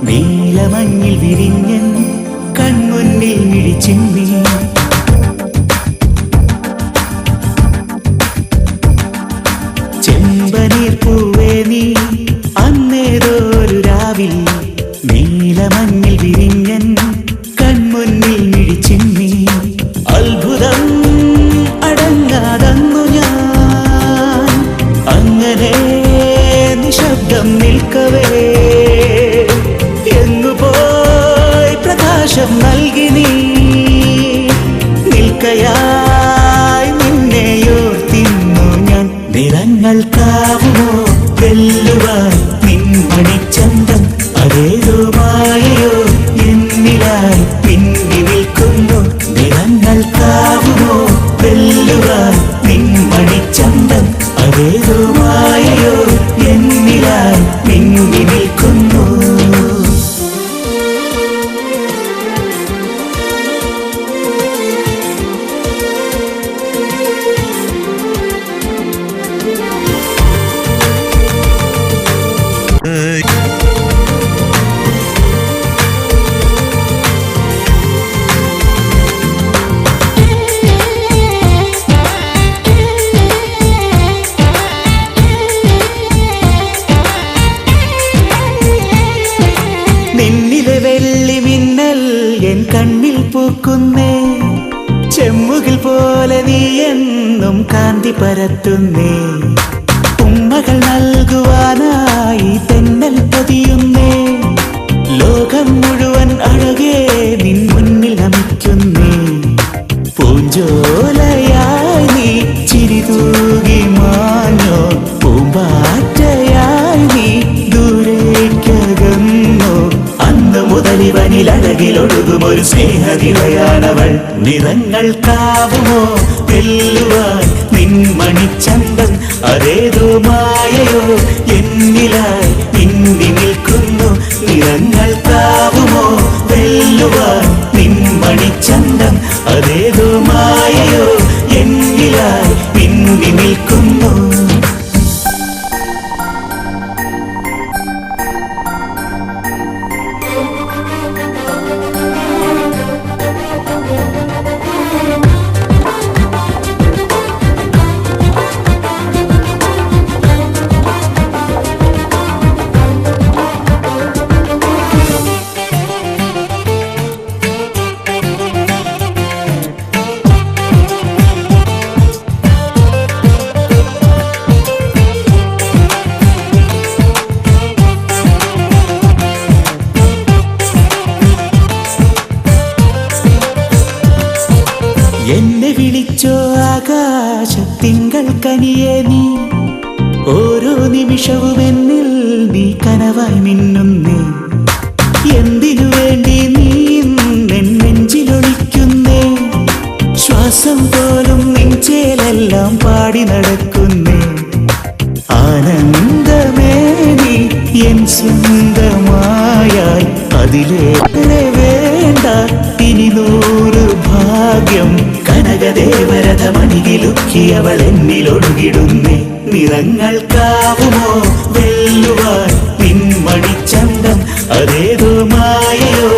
നീലമഞ്ഞിൽ വിരിഞ്ഞൻ കൺമുന്നിൽ മിഴിച്ചിമ്മി ചെമ്പനീർ പൂവേ നീ അന്നേതൊരു രാവിൽ നീലമഞ്ഞിൽ വിരിഞ്ഞൻ കൺമുന്നിൽ മിഴിച്ചിമ്മി അത്ഭുതം അടങ്ങാതന്നു ഞാൻ അങ്ങനെ നിശബ്ദം നിൽക്കവേ എങ്ങുപോയി പ്രകാശം നൽകി നീ നിൽക്കയായി നിന്നെയോർത്തിന്നു ഞാൻ നിറങ്ങൾക്കാവുമോ വെല്ലുവാൻ നിൻമണിച്ചന്തം അതേതോ മായയോ എന്നിലായി പിന്നി നിൽക്കുന്നു നിറങ്ങൾക്കാവുമോ വെല്ലുവാൻ നിൻമണിച്ചന്തം അതേതോ മായയോ എന്നിലായി പിന്നി നിൽക്കുന്നു നിന്നിലെ വെള്ളി മിന്നൽ എൻ കണ്ണിൽ പൂക്കുന്നേ ചെമ്മുകിൽ പോലെ നീ എന്നും കാന്തി പരത്തുന്നേ ഉമ്മകൾ നൽകുവാനായി തെന്നൽ പതിയുന്നേ ലോകം മുഴുവൻ അഴകേ നിൻ മുന്നിൽ നമിക്കുന്നേ പൂഞ്ചോലയായി നീ ചിരി തൂകി മാഞ്ഞോ പൂമ്പാറ്റയായി നീ ദൂരേക്കകന്നോ അന്ന് മുതലിവനിലഴകിലൊഴുകുമൊരു സ്നേഹനിലയാണവൾ നിറങ്ങൾക്കാവുമോ വെല്ലുവാൻ നിൻമണിച്ചന്തം അതേതോ മായയോ എന്നിലായി പിന്നി നിൽക്കുന്നു നിറങ്ങൾക്കാവുമോ വെല്ലുവാൻ നിൻമണിച്ചന്തം അതേതോ മായയോ എന്നിലായി പിന്നി നിൽക്കുന്നു എന്നെ വിളിച്ചോ ആകാശത്തിങ്കൾ കനിയേ നീ ഓരോ നിമിഷവും എന്നിൽ നീ കനവായി മിന്നുന്നേ എന്തിനു വേണ്ടി നീ എൻ നെഞ്ചിലൊളിക്കുന്നേ ശ്വാസം പോലും നെഞ്ചേലെല്ലാം പാടി നടക്കുന്നേ ആനന്ദമേ നീ എൻ സ്വന്തമായായി അതിലേറെ വേണ്ട ഇനി 100 ഭാഗ്യം കനകദേവരഥമണികിലുക്കിയവൾ എന്നിലൊഴുകിടുന്നേ നിറങ്ങൾക്കാവുമോ വെല്ലുവാൻ നിൻമണിച്ചന്തം അതേതോ മായയോ